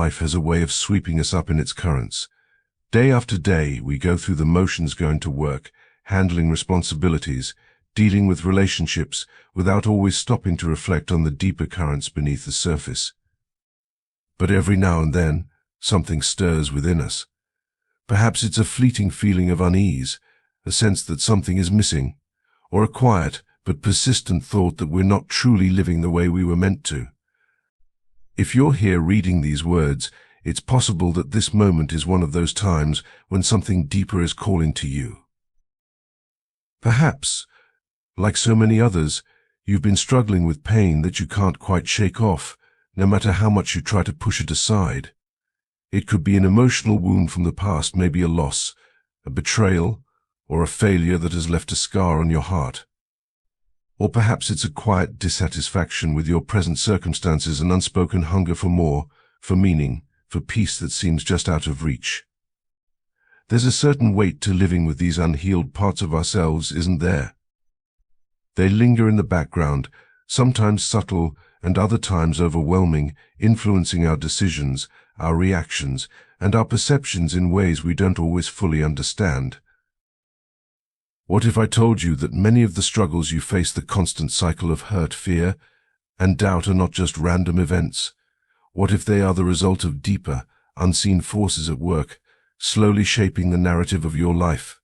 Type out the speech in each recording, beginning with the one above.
Life has a way of sweeping us up in its currents. Day after day, we go through the motions going to work, handling responsibilities, dealing with relationships, without always stopping to reflect on the deeper currents beneath the surface. But every now and then, something stirs within us. Perhaps it's a fleeting feeling of unease, a sense that something is missing, or a quiet but persistent thought that we're not truly living the way we were meant to. If you're here reading these words, it's possible that this moment is one of those times when something deeper is calling to you. Perhaps, like so many others, you've been struggling with pain that you can't quite shake off, no matter how much you try to push it aside. It could be an emotional wound from the past, maybe a loss, a betrayal, or a failure that has left a scar on your heart. Or perhaps it's a quiet dissatisfaction with your present circumstances, an unspoken hunger for more, for meaning, for peace that seems just out of reach. There's a certain weight to living with these unhealed parts of ourselves, isn't there? They linger in the background, sometimes subtle and other times overwhelming, influencing our decisions, our reactions, and our perceptions in ways we don't always fully understand. What if I told you that many of the struggles you face, the constant cycle of hurt, fear, and doubt, are not just random events? What if they are the result of deeper, unseen forces at work, slowly shaping the narrative of your life?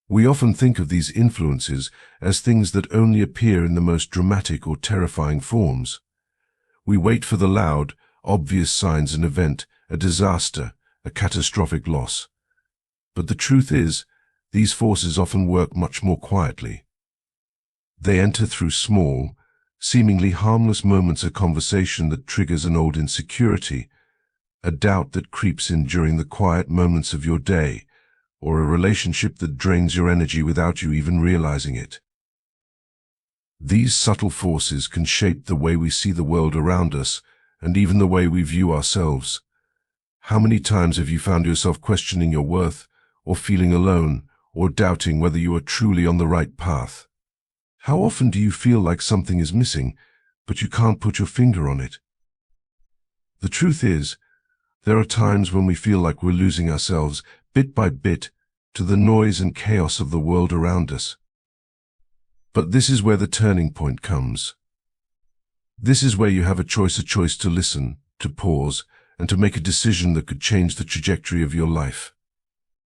We often think of these influences as things that only appear in the most dramatic or terrifying forms. We wait for the loud, obvious signs: an event, a disaster, a catastrophic loss. But the truth is, these forces often work much more quietly. They enter through small, seemingly harmless moments: a conversation that triggers an old insecurity, a doubt that creeps in during the quiet moments of your day, or a relationship that drains your energy without you even realizing it. These subtle forces can shape the way we see the world around us, and even the way we view ourselves. How many times have you found yourself questioning your worth, or feeling alone, or doubting whether you are truly on the right path? How often do you feel like something is missing, but you can't put your finger on it? The truth is, there are times when we feel like we're losing ourselves, bit by bit, to the noise and chaos of the world around us. But this is where the turning point comes. This is where you have a choice to listen, to pause, and to make a decision that could change the trajectory of your life.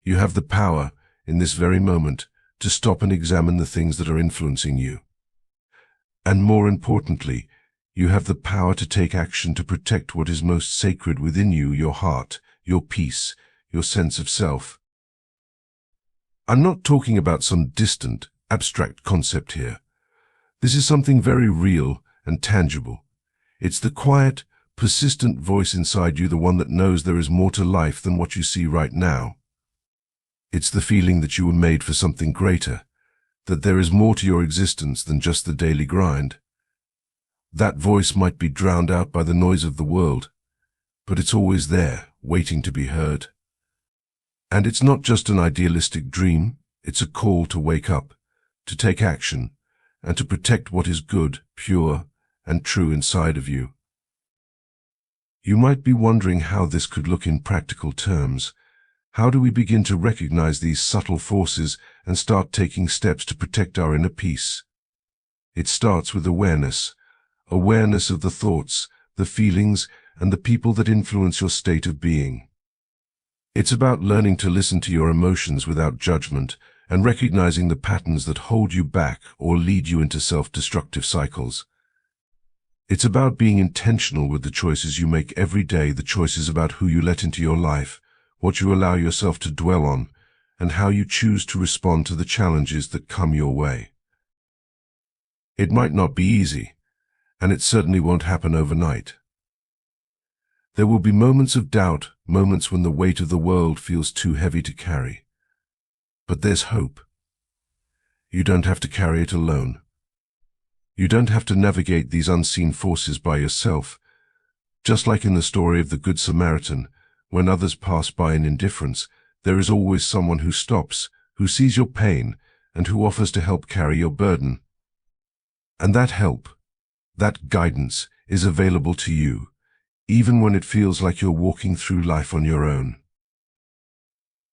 You have the power, in this very moment, to stop and examine the things that are influencing you. And more importantly, you have the power to take action to protect what is most sacred within you: your heart, your peace, your sense of self. I'm not talking about some distant, abstract concept here. This is something very real and tangible. It's the quiet, persistent voice inside you, the one that knows there is more to life than what you see right now. It's the feeling that you were made for something greater, that there is more to your existence than just the daily grind. That voice might be drowned out by the noise of the world, but it's always there, waiting to be heard. And it's not just an idealistic dream, it's a call to wake up, to take action, and to protect what is good, pure, and true inside of you. You might be wondering how this could look in practical terms. How do we begin to recognize these subtle forces and start taking steps to protect our inner peace? It starts with awareness of the thoughts, the feelings, and the people that influence your state of being. It's about learning to listen to your emotions without judgment and recognizing the patterns that hold you back or lead you into self-destructive cycles. It's about being intentional with the choices you make every day, the choices about who you let into your life, what you allow yourself to dwell on, and how you choose to respond to the challenges that come your way. It might not be easy, and it certainly won't happen overnight. There will be moments of doubt, moments when the weight of the world feels too heavy to carry. But there's hope. You don't have to carry it alone. You don't have to navigate these unseen forces by yourself. Just like in the story of the Good Samaritan, when others pass by in indifference, there is always someone who stops, who sees your pain, and who offers to help carry your burden. And that help, that guidance, is available to you, even when it feels like you're walking through life on your own.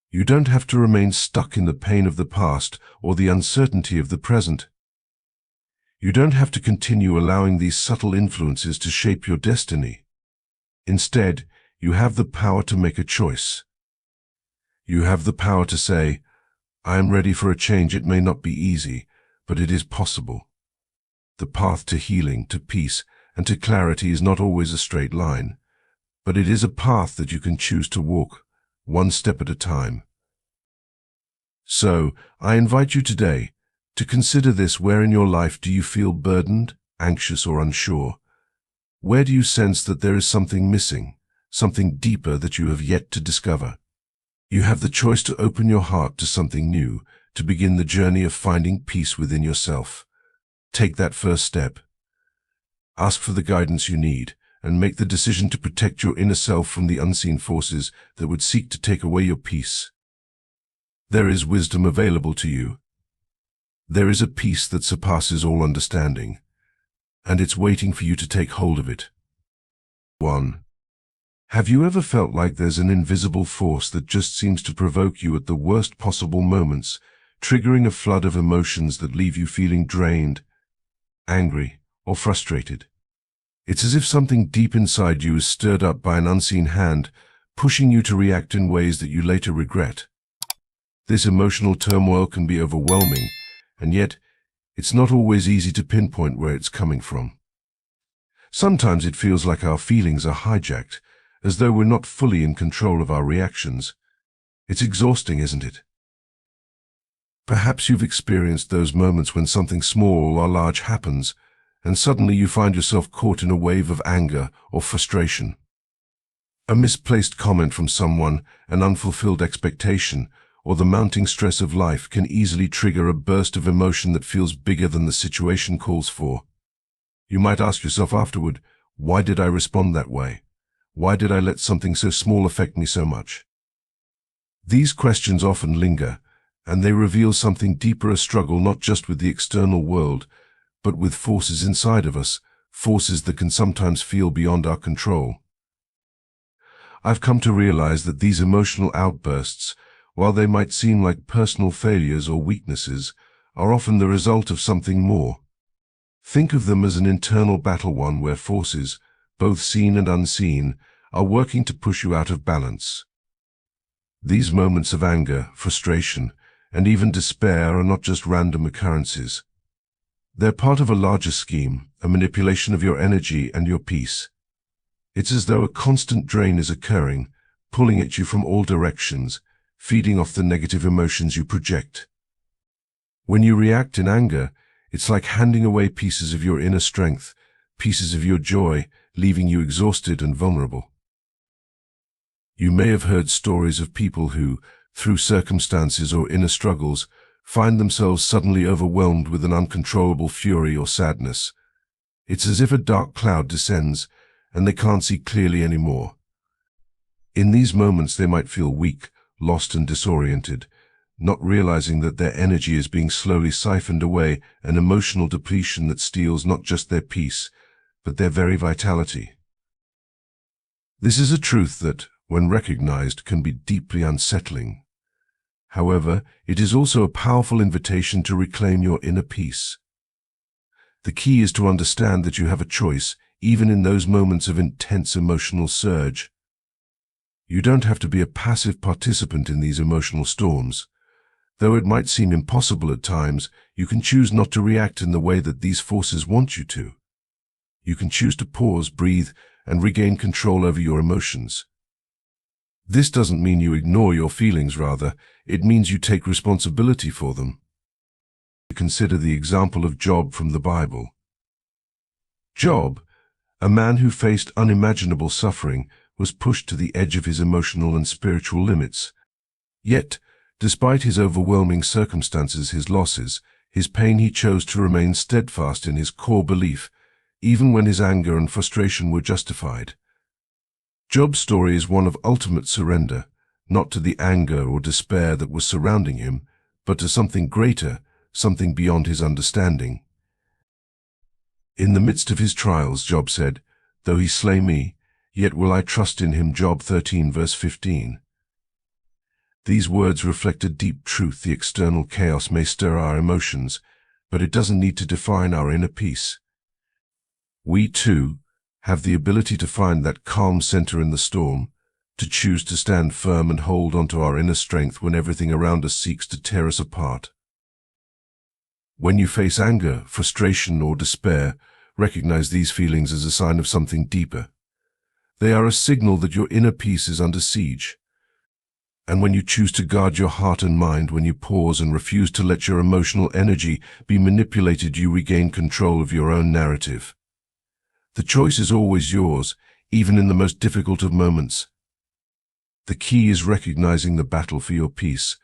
You don't have to remain stuck in the pain of the past or the uncertainty of the present. You don't have to continue allowing these subtle influences to shape your destiny. Instead, you have the power to make a choice. You have the power to say, I am ready for a change. It may not be easy, but it is possible. The path to healing, to peace, and to clarity is not always a straight line, but it is a path that you can choose to walk, one step at a time. So, I invite you today to consider this. Where in your life do you feel burdened, anxious, or unsure? Where do you sense that there is something missing, something deeper that you have yet to discover? You have the choice to open your heart to something new, to begin the journey of finding peace within yourself. Take that first step. Ask for the guidance you need, and make the decision to protect your inner self from the unseen forces that would seek to take away your peace. There is wisdom available to you. There is a peace that surpasses all understanding, and it's waiting for you to take hold of it. 1. Have you ever felt like there's an invisible force that just seems to provoke you at the worst possible moments, triggering a flood of emotions that leave you feeling drained, angry, or frustrated? It's as if something deep inside you is stirred up by an unseen hand, pushing you to react in ways that you later regret. This emotional turmoil can be overwhelming, and yet it's not always easy to pinpoint where it's coming from. Sometimes it feels like our feelings are hijacked, as though we're not fully in control of our reactions. It's exhausting, isn't it? Perhaps you've experienced those moments when something small or large happens, and suddenly you find yourself caught in a wave of anger or frustration. A misplaced comment from someone, an unfulfilled expectation, or the mounting stress of life can easily trigger a burst of emotion that feels bigger than the situation calls for. You might ask yourself afterward, why did I respond that way? Why did I let something so small affect me so much? These questions often linger, and they reveal something deeper, a struggle not just with the external world, but with forces inside of us, forces that can sometimes feel beyond our control. I've come to realize that these emotional outbursts, while they might seem like personal failures or weaknesses, are often the result of something more. Think of them as an internal battle, one where forces, both seen and unseen, are working to push you out of balance. These moments of anger, frustration, and even despair are not just random occurrences. They're part of a larger scheme, a manipulation of your energy and your peace. It's as though a constant drain is occurring, pulling at you from all directions, feeding off the negative emotions you project. When you react in anger, it's like handing away pieces of your inner strength, pieces of your joy, leaving you exhausted and vulnerable. You may have heard stories of people who, through circumstances or inner struggles, find themselves suddenly overwhelmed with an uncontrollable fury or sadness. It's as if a dark cloud descends, and they can't see clearly anymore. In these moments they might feel weak, lost and disoriented, not realizing that their energy is being slowly siphoned away, an emotional depletion that steals not just their peace, but their very vitality. This is a truth that, when recognized, can be deeply unsettling. However, it is also a powerful invitation to reclaim your inner peace. The key is to understand that you have a choice, even in those moments of intense emotional surge. You don't have to be a passive participant in these emotional storms. Though it might seem impossible at times, you can choose not to react in the way that these forces want you to. You can choose to pause, breathe, and regain control over your emotions. This doesn't mean you ignore your feelings, rather, it means you take responsibility for them. Consider the example of Job from the Bible. Job, a man who faced unimaginable suffering, was pushed to the edge of his emotional and spiritual limits. Yet, despite his overwhelming circumstances, his losses, his pain, he chose to remain steadfast in his core belief, even when his anger and frustration were justified. Job's story is one of ultimate surrender, not to the anger or despair that was surrounding him, but to something greater, something beyond his understanding. In the midst of his trials, Job said, "Though he slay me, yet will I trust in him. Job 13 verse 15. These words reflect a deep truth. The external chaos may stir our emotions, but it doesn't need to define our inner peace. We, too, have the ability to find that calm center in the storm, to choose to stand firm and hold onto our inner strength when everything around us seeks to tear us apart. When you face anger, frustration, or despair, recognize these feelings as a sign of something deeper. They are a signal that your inner peace is under siege. And when you choose to guard your heart and mind, when you pause and refuse to let your emotional energy be manipulated, you regain control of your own narrative. The choice is always yours, even in the most difficult of moments. The key is recognizing the battle for your peace,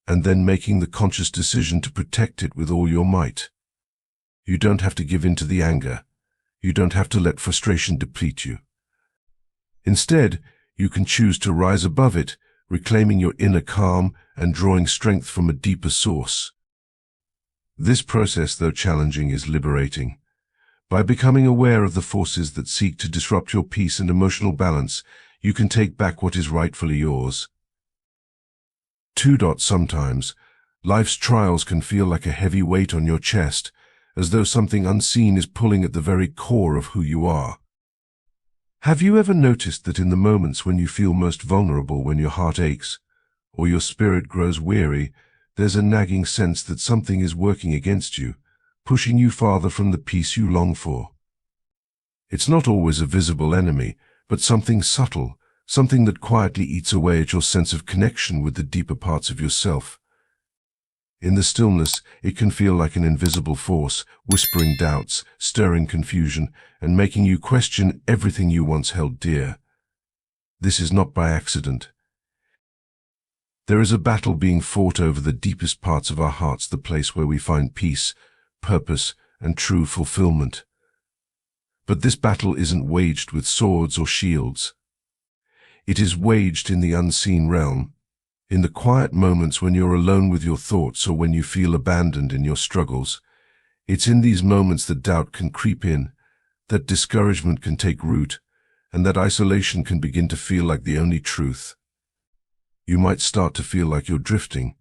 and then making the conscious decision to protect it with all your might. You don't have to give in to the anger. You don't have to let frustration deplete you. Instead, you can choose to rise above it, reclaiming your inner calm and drawing strength from a deeper source. This process, though challenging, is liberating. By becoming aware of the forces that seek to disrupt your peace and emotional balance, you can take back what is rightfully yours. Sometimes, life's trials can feel like a heavy weight on your chest, as though something unseen is pulling at the very core of who you are. Have you ever noticed that in the moments when you feel most vulnerable, when your heart aches, or your spirit grows weary, there's a nagging sense that something is working against you, pushing you farther from the peace you long for? It's not always a visible enemy, but something subtle, something that quietly eats away at your sense of connection with the deeper parts of yourself. In the stillness, it can feel like an invisible force, whispering doubts, stirring confusion, and making you question everything you once held dear. This is not by accident. There is a battle being fought over the deepest parts of our hearts, the place where we find peace, purpose, and true fulfillment. But this battle isn't waged with swords or shields. It is waged in the unseen realm, in the quiet moments when you're alone with your thoughts or when you feel abandoned in your struggles. It's in these moments that doubt can creep in, that discouragement can take root, and that isolation can begin to feel like the only truth. You might start to feel like you're drifting,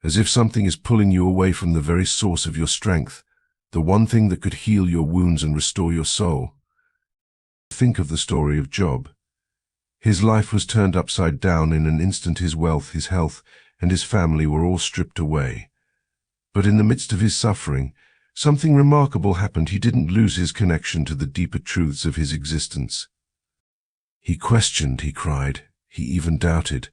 as if something is pulling you away from the very source of your strength, the one thing that could heal your wounds and restore your soul. Think of the story of Job. His life was turned upside down in an instant. His wealth, his health, and his family were all stripped away. But in the midst of his suffering, something remarkable happened. He didn't lose his connection to the deeper truths of his existence. He questioned, he cried, he even doubted.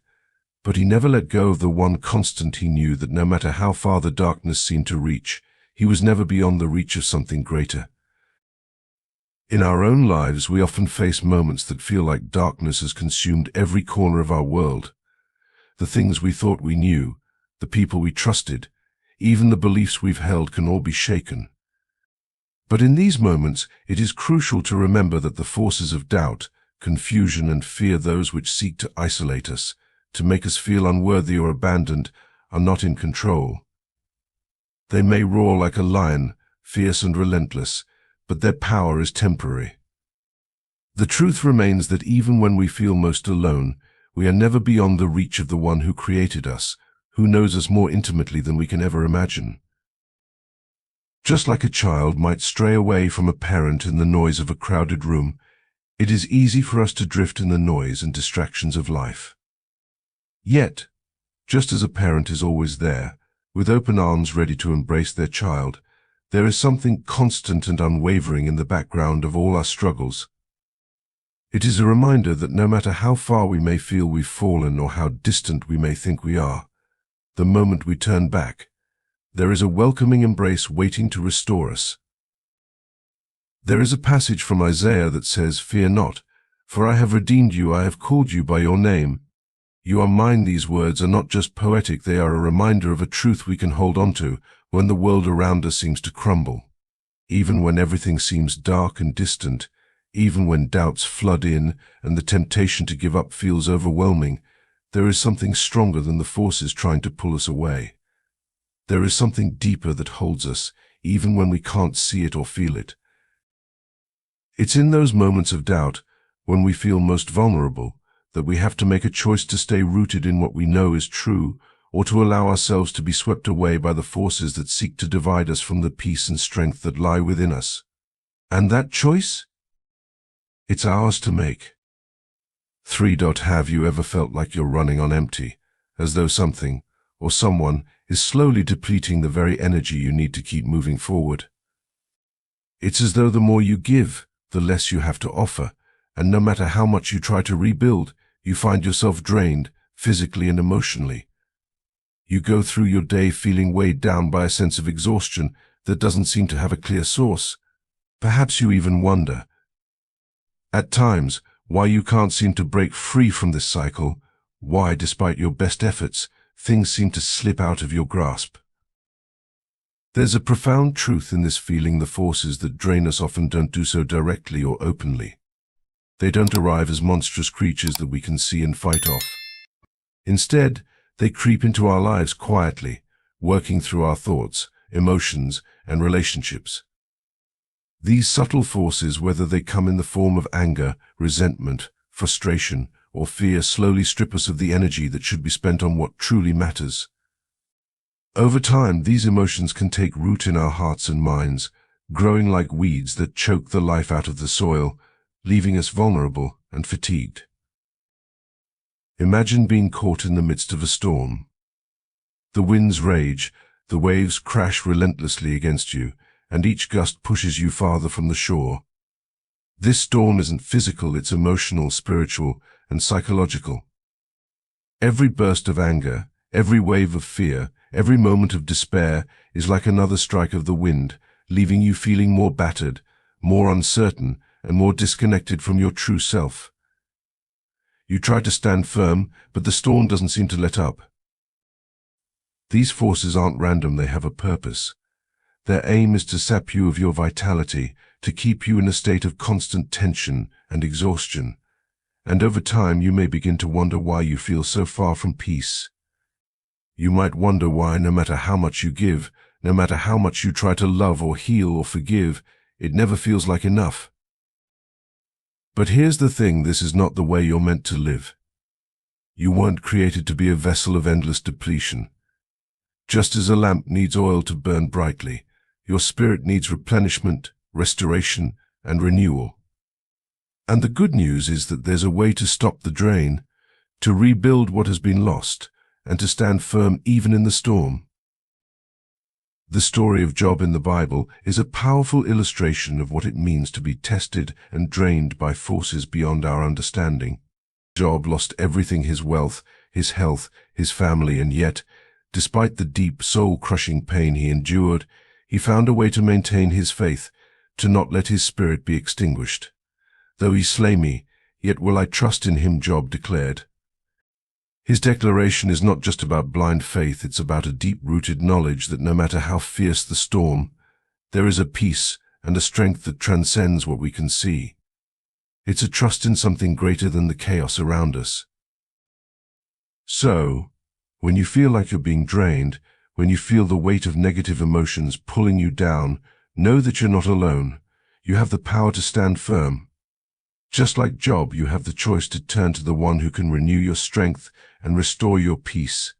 But he never let go of the one constant. He knew that no matter how far the darkness seemed to reach, he was never beyond the reach of something greater. In our own lives, we often face moments that feel like darkness has consumed every corner of our world. The things we thought we knew, the people we trusted, even the beliefs we've held can all be shaken. But in these moments, it is crucial to remember that the forces of doubt, confusion, and fear, those which seek to isolate us, to make us feel unworthy or abandoned, are not in control. They may roar like a lion, fierce and relentless, but their power is temporary. The truth remains that even when we feel most alone, we are never beyond the reach of the one who created us, who knows us more intimately than we can ever imagine. Just like a child might stray away from a parent in the noise of a crowded room, it is easy for us to drift in the noise and distractions of life. Yet, just as a parent is always there, with open arms ready to embrace their child, there is something constant and unwavering in the background of all our struggles. It is a reminder that no matter how far we may feel we've fallen or how distant we may think we are, the moment we turn back, there is a welcoming embrace waiting to restore us. There is a passage from Isaiah that says, "Fear not, for I have redeemed you, I have called you by your name. You are mine." These words are not just poetic, they are a reminder of a truth we can hold on to when the world around us seems to crumble. Even when everything seems dark and distant, even when doubts flood in and the temptation to give up feels overwhelming, there is something stronger than the forces trying to pull us away. There is something deeper that holds us, even when we can't see it or feel it. It's in those moments of doubt, when we feel most vulnerable, that we have to make a choice to stay rooted in what we know is true, or to allow ourselves to be swept away by the forces that seek to divide us from the peace and strength that lie within us. And that choice? It's ours to make. 3. Have you ever felt like you're running on empty, as though something or someone is slowly depleting the very energy you need to keep moving forward? It's as though the more you give, the less you have to offer, and no matter how much you try to rebuild, you find yourself drained, physically and emotionally. You go through your day feeling weighed down by a sense of exhaustion that doesn't seem to have a clear source. Perhaps you even wonder, at times, why you can't seem to break free from this cycle, why, despite your best efforts, things seem to slip out of your grasp. There's a profound truth in this feeling. The forces that drain us often don't do so directly or openly. They don't arrive as monstrous creatures that we can see and fight off. Instead, they creep into our lives quietly, working through our thoughts, emotions, and relationships. These subtle forces, whether they come in the form of anger, resentment, frustration, or fear, slowly strip us of the energy that should be spent on what truly matters. Over time, these emotions can take root in our hearts and minds, growing like weeds that choke the life out of the soil, leaving us vulnerable and fatigued. Imagine being caught in the midst of a storm. The winds rage, the waves crash relentlessly against you, and each gust pushes you farther from the shore. This storm isn't physical, it's emotional, spiritual, and psychological. Every burst of anger, every wave of fear, every moment of despair is like another strike of the wind, leaving you feeling more battered, more uncertain, and more disconnected from your true self. You try to stand firm, but the storm doesn't seem to let up. These forces aren't random, they have a purpose. Their aim is to sap you of your vitality, to keep you in a state of constant tension and exhaustion. And over time you may begin to wonder why you feel so far from peace. You might wonder why, no matter how much you give, no matter how much you try to love or heal or forgive, it never feels like enough. But here's the thing, this is not the way you're meant to live. You weren't created to be a vessel of endless depletion. Just as a lamp needs oil to burn brightly, your spirit needs replenishment, restoration, and renewal. And the good news is that there's a way to stop the drain, to rebuild what has been lost, and to stand firm even in the storm. The story of Job in the Bible is a powerful illustration of what it means to be tested and drained by forces beyond our understanding. Job lost everything, his wealth, his health, his family, and yet, despite the deep, soul-crushing pain he endured, he found a way to maintain his faith, to not let his spirit be extinguished. Though he slay me, yet will I trust in him, Job declared. His declaration is not just about blind faith, it's about a deep-rooted knowledge that no matter how fierce the storm, there is a peace and a strength that transcends what we can see. It's a trust in something greater than the chaos around us. So, when you feel like you're being drained, when you feel the weight of negative emotions pulling you down, know that you're not alone. You have the power to stand firm. Just like Job, you have the choice to turn to the one who can renew your strength and restore your peace.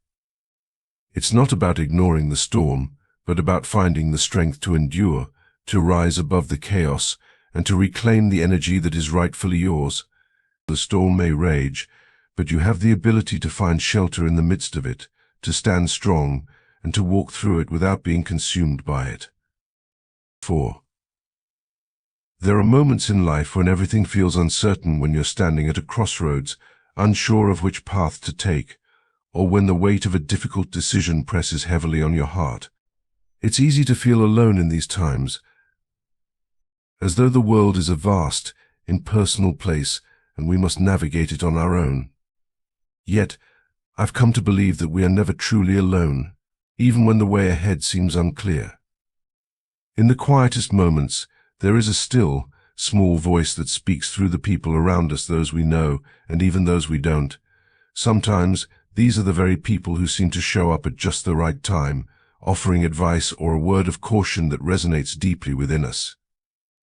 It's not about ignoring the storm, but about finding the strength to endure, to rise above the chaos, and to reclaim the energy that is rightfully yours. The storm may rage, but you have the ability to find shelter in the midst of it, to stand strong, and to walk through it without being consumed by it. 4. There are moments in life when everything feels uncertain, when you're standing at a crossroads, unsure of which path to take, or when the weight of a difficult decision presses heavily on your heart. It's easy to feel alone in these times, as though the world is a vast, impersonal place and we must navigate it on our own. Yet, I've come to believe that we are never truly alone, even when the way ahead seems unclear. In the quietest moments, there is a still, small voice that speaks through the people around us, those we know and even those we don't. Sometimes, these are the very people who seem to show up at just the right time, offering advice or a word of caution that resonates deeply within us.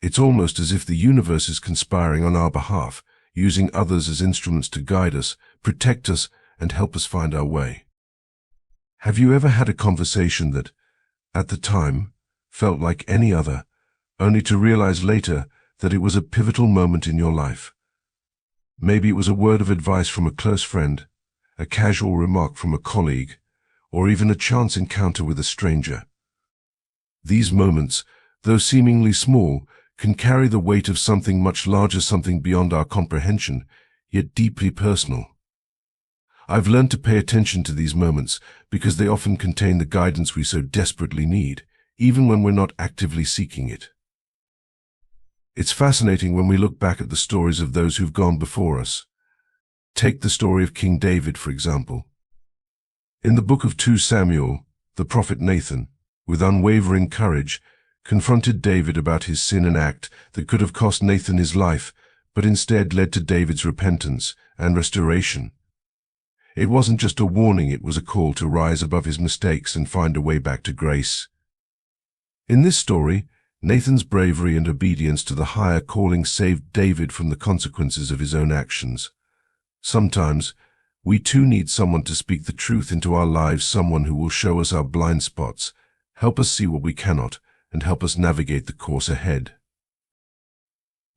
It's almost as if the universe is conspiring on our behalf, using others as instruments to guide us, protect us, and help us find our way. Have you ever had a conversation that, at the time, felt like any other, only to realize later that it was a pivotal moment in your life? Maybe it was a word of advice from a close friend, a casual remark from a colleague, or even a chance encounter with a stranger. These moments, though seemingly small, can carry the weight of something much larger, something beyond our comprehension, yet deeply personal. I've learned to pay attention to these moments because they often contain the guidance we so desperately need, even when we're not actively seeking it. It's fascinating when we look back at the stories of those who've gone before us. Take the story of King David, for example. In the book of 2 Samuel, the prophet Nathan, with unwavering courage, confronted David about his sin, an act that could have cost Nathan his life, but instead led to David's repentance and restoration. It wasn't just a warning, it was a call to rise above his mistakes and find a way back to grace. In this story, Nathan's bravery and obedience to the higher calling saved David from the consequences of his own actions. Sometimes, we too need someone to speak the truth into our lives, someone who will show us our blind spots, help us see what we cannot, and help us navigate the course ahead.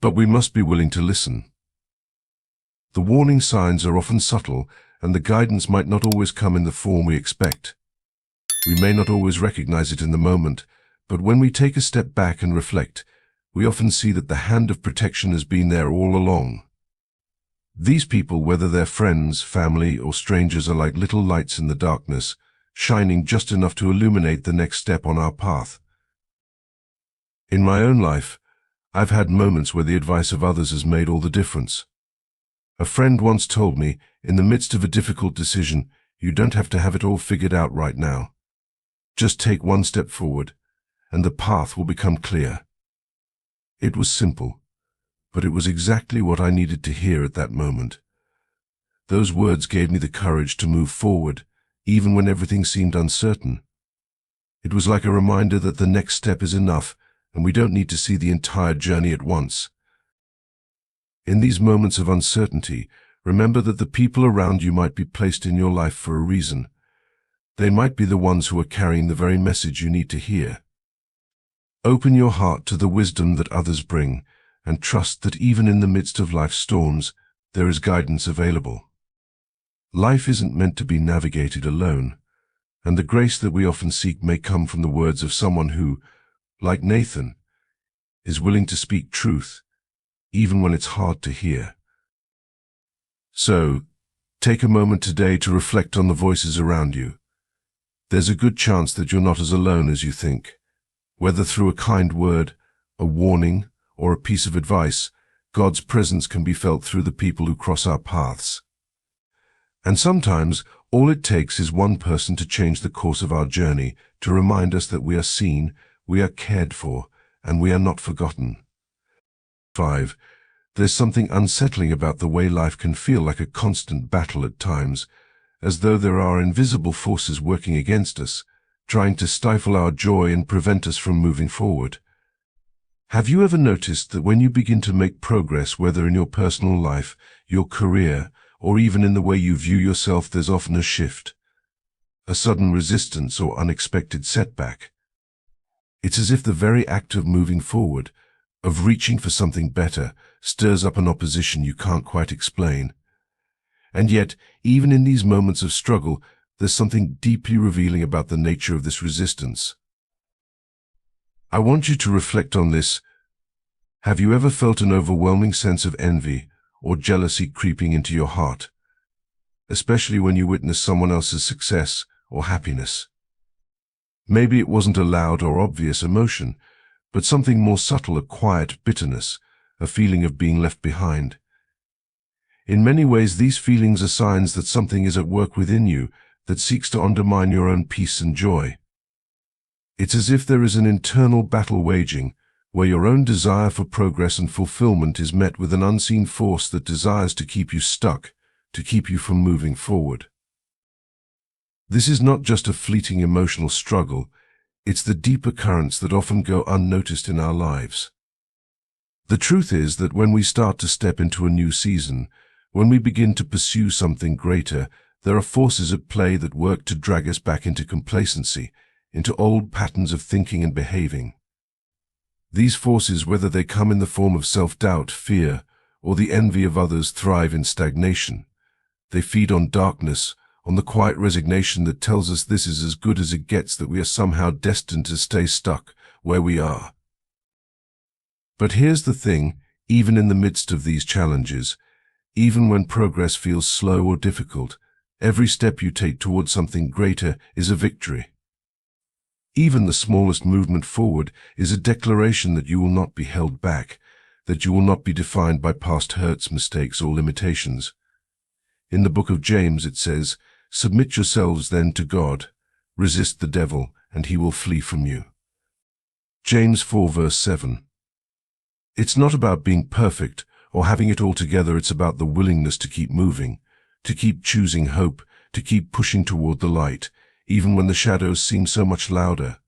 But we must be willing to listen. The warning signs are often subtle, and the guidance might not always come in the form we expect. We may not always recognize it in the moment, but when we take a step back and reflect, we often see that the hand of protection has been there all along. These people, whether they're friends, family, or strangers, are like little lights in the darkness, shining just enough to illuminate the next step on our path. In my own life, I've had moments where the advice of others has made all the difference. A friend once told me, in the midst of a difficult decision, you don't have to have it all figured out right now. Just take one step forward, and the path will become clear. It was simple, but it was exactly what I needed to hear at that moment. Those words gave me the courage to move forward, even when everything seemed uncertain. It was like a reminder that the next step is enough, and we don't need to see the entire journey at once. In these moments of uncertainty, remember that the people around you might be placed in your life for a reason. They might be the ones who are carrying the very message you need to hear. Open your heart to the wisdom that others bring, and trust that even in the midst of life's storms, there is guidance available. Life isn't meant to be navigated alone, and the grace that we often seek may come from the words of someone who, like Nathan, is willing to speak truth, even when it's hard to hear. So, take a moment today to reflect on the voices around you. There's a good chance that you're not as alone as you think. Whether through a kind word, a warning, or a piece of advice, God's presence can be felt through the people who cross our paths. And sometimes, all it takes is one person to change the course of our journey, to remind us that we are seen, we are cared for, and we are not forgotten. 5. There's something unsettling about the way life can feel like a constant battle at times, as though there are invisible forces working against us, trying to stifle our joy and prevent us from moving forward. Have you ever noticed that when you begin to make progress, whether in your personal life, your career, or even in the way you view yourself, there's often a shift, a sudden resistance or unexpected setback? It's as if the very act of moving forward, of reaching for something better, stirs up an opposition you can't quite explain. And yet, even in these moments of struggle, there's something deeply revealing about the nature of this resistance. I want you to reflect on this. Have you ever felt an overwhelming sense of envy or jealousy creeping into your heart, especially when you witness someone else's success or happiness? Maybe it wasn't a loud or obvious emotion, but something more subtle, a quiet bitterness, a feeling of being left behind. In many ways, these feelings are signs that something is at work within you that seeks to undermine your own peace and joy. It's as if there is an internal battle waging, where your own desire for progress and fulfillment is met with an unseen force that desires to keep you stuck, to keep you from moving forward. This is not just a fleeting emotional struggle, it's the deeper currents that often go unnoticed in our lives. The truth is that when we start to step into a new season, when we begin to pursue something greater, there are forces at play that work to drag us back into complacency, into old patterns of thinking and behaving. These forces, whether they come in the form of self-doubt, fear, or the envy of others, thrive in stagnation. They feed on darkness, on the quiet resignation that tells us this is as good as it gets, that we are somehow destined to stay stuck where we are. But here's the thing, even in the midst of these challenges, even when progress feels slow or difficult, every step you take towards something greater is a victory. Even the smallest movement forward is a declaration that you will not be held back, that you will not be defined by past hurts, mistakes, or limitations. In the book of James it says, "Submit yourselves then to God, resist the devil, and he will flee from you." James 4 verse 7. It's not about being perfect or having it all together, it's about the willingness to keep moving, to keep choosing hope, to keep pushing toward the light, even when the shadows seem so much louder.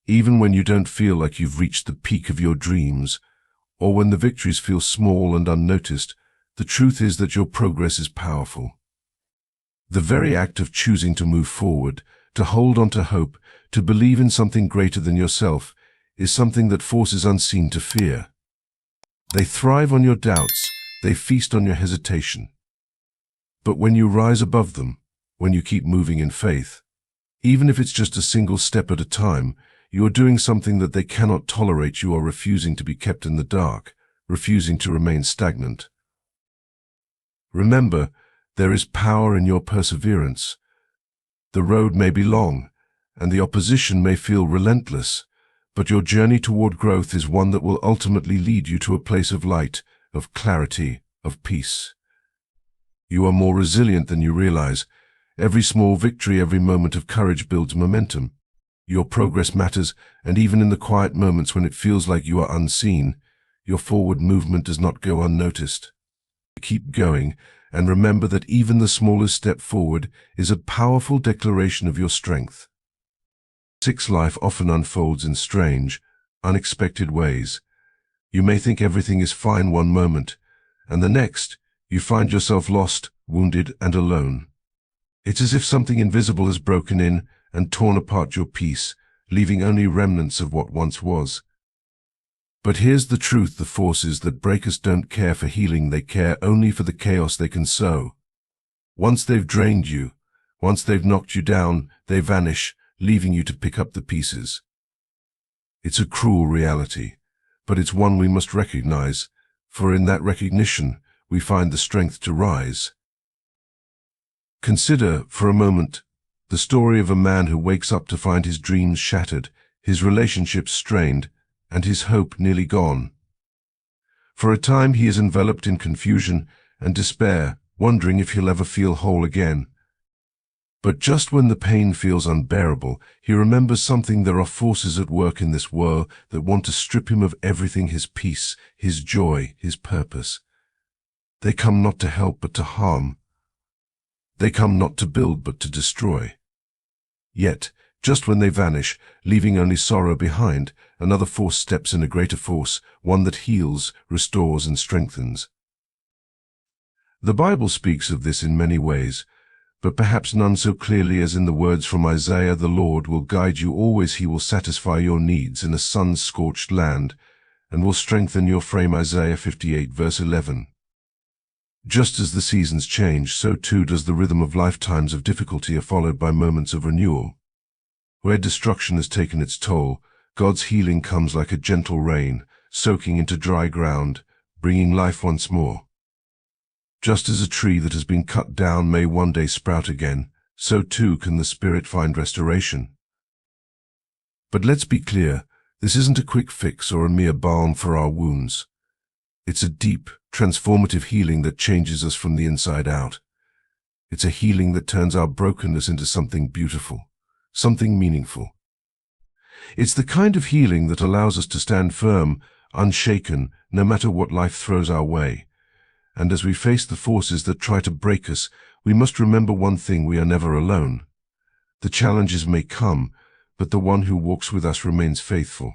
Even when you don't feel like you've reached the peak of your dreams, or when the victories feel small and unnoticed, the truth is that your progress is powerful. The very act of choosing to move forward, to hold on to hope, to believe in something greater than yourself, is something that forces unseen to fear. They thrive on your doubts, they feast on your hesitation. But when you rise above them, when you keep moving in faith, even if it's just a single step at a time, you are doing something that they cannot tolerate. You are refusing to be kept in the dark, refusing to remain stagnant. Remember, there is power in your perseverance. The road may be long, and the opposition may feel relentless, but your journey toward growth is one that will ultimately lead you to a place of light, of clarity, of peace. You are more resilient than you realize. Every small victory, every moment of courage builds momentum. Your progress matters, and even in the quiet moments when it feels like you are unseen, your forward movement does not go unnoticed. Keep going, and remember that even the smallest step forward is a powerful declaration of your strength. 6. Life often unfolds in strange, unexpected ways. You may think everything is fine one moment, and the next, you find yourself lost, wounded, and alone. It's as if something invisible has broken in and torn apart your peace, leaving only remnants of what once was. But here's the truth: the forces that break us don't care for healing, they care only for the chaos they can sow. Once they've drained you, once they've knocked you down, they vanish, leaving you to pick up the pieces. It's a cruel reality, but it's one we must recognize, for in that recognition, we find the strength to rise. Consider, for a moment, the story of a man who wakes up to find his dreams shattered, his relationships strained, and his hope nearly gone. For a time he is enveloped in confusion and despair, wondering if he'll ever feel whole again. But just when the pain feels unbearable, he remembers something: there are forces at work in this world that want to strip him of everything: his peace, his joy, his purpose. They come not to help but to harm. They come not to build but to destroy. Yet, just when they vanish, leaving only sorrow behind, another force steps in, a greater force, one that heals, restores, and strengthens. The Bible speaks of this in many ways, but perhaps none so clearly as in the words from Isaiah: "The Lord will guide you always, he will satisfy your needs in a sun-scorched land, and will strengthen your frame." Isaiah 58 verse 11. Just as the seasons change, so too does the rhythm of lifetimes of difficulty are followed by moments of renewal. Where destruction has taken its toll, God's healing comes like a gentle rain, soaking into dry ground, bringing life once more. Just as a tree that has been cut down may one day sprout again, so too can the Spirit find restoration. But let's be clear, this isn't a quick fix or a mere balm for our wounds. It's a deep, transformative healing that changes us from the inside out. It's a healing that turns our brokenness into something beautiful, something meaningful. It's the kind of healing that allows us to stand firm, unshaken, no matter what life throws our way. And as we face the forces that try to break us, we must remember one thing: we are never alone. The challenges may come, but the one who walks with us remains faithful.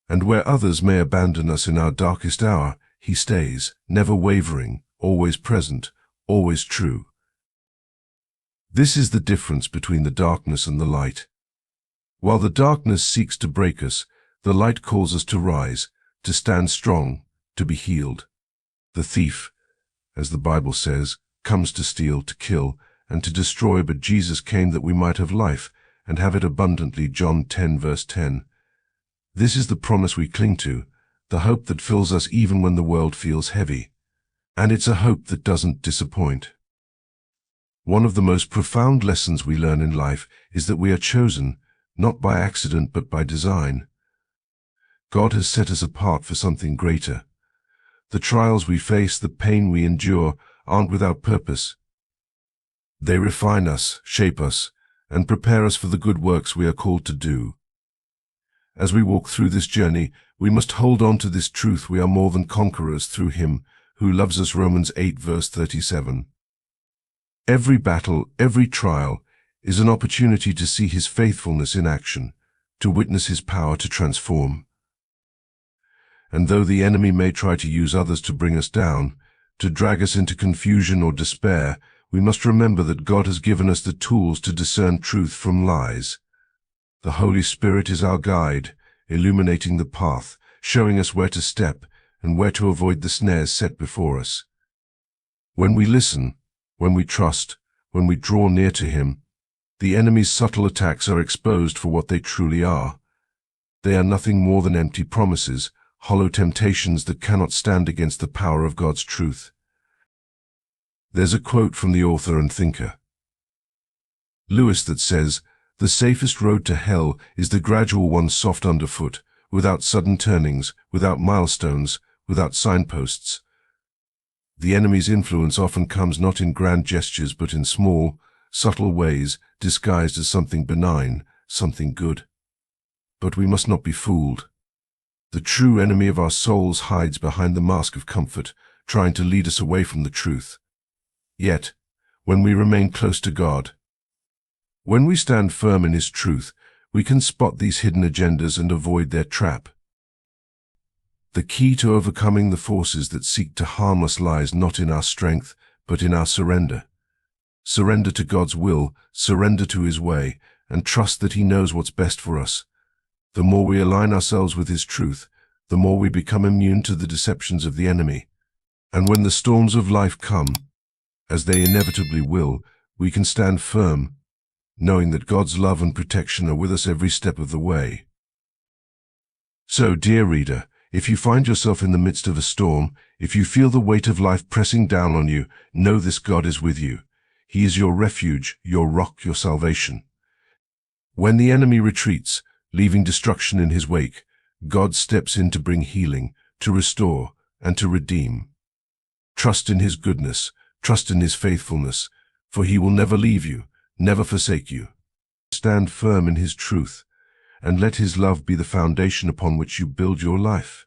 And where others may abandon us in our darkest hour, he stays, never wavering, always present, always true. This is the difference between the darkness and the light. While the darkness seeks to break us, the light calls us to rise, to stand strong, to be healed. The thief, as the Bible says, comes to steal, to kill, and to destroy, but Jesus came that we might have life, and have it abundantly. John 10 verse 10. This is the promise we cling to, the hope that fills us even when the world feels heavy. And it's a hope that doesn't disappoint. One of the most profound lessons we learn in life is that we are chosen, not by accident but by design. God has set us apart for something greater. The trials we face, the pain we endure, aren't without purpose. They refine us, shape us, and prepare us for the good works we are called to do. As we walk through this journey, we must hold on to this truth: we are more than conquerors through Him who loves us. Romans 8 verse 37. Every battle, every trial, is an opportunity to see His faithfulness in action, to witness His power to transform. And though the enemy may try to use others to bring us down, to drag us into confusion or despair, we must remember that God has given us the tools to discern truth from lies. The Holy Spirit is our guide, illuminating the path, showing us where to step and where to avoid the snares set before us. When we listen, when we trust, when we draw near to Him, the enemy's subtle attacks are exposed for what they truly are. They are nothing more than empty promises, hollow temptations that cannot stand against the power of God's truth. There's a quote from the author and thinker Lewis that says, "The safest road to hell is the gradual one, soft underfoot, without sudden turnings, without milestones, without signposts." The enemy's influence often comes not in grand gestures but in small, subtle ways, disguised as something benign, something good. But we must not be fooled. The true enemy of our souls hides behind the mask of comfort, trying to lead us away from the truth. Yet, when we remain close to God, when we stand firm in His truth, we can spot these hidden agendas and avoid their trap. The key to overcoming the forces that seek to harm us lies not in our strength, but in our surrender. Surrender to God's will, surrender to His way, and trust that He knows what's best for us. The more we align ourselves with His truth, the more we become immune to the deceptions of the enemy. And when the storms of life come, as they inevitably will, we can stand firm, knowing that God's love and protection are with us every step of the way. So, dear reader, if you find yourself in the midst of a storm, if you feel the weight of life pressing down on you, know this: God is with you. He is your refuge, your rock, your salvation. When the enemy retreats, leaving destruction in his wake, God steps in to bring healing, to restore, and to redeem. Trust in His goodness, trust in His faithfulness, for He will never leave you, never forsake you. Stand firm in His truth, and let His love be the foundation upon which you build your life.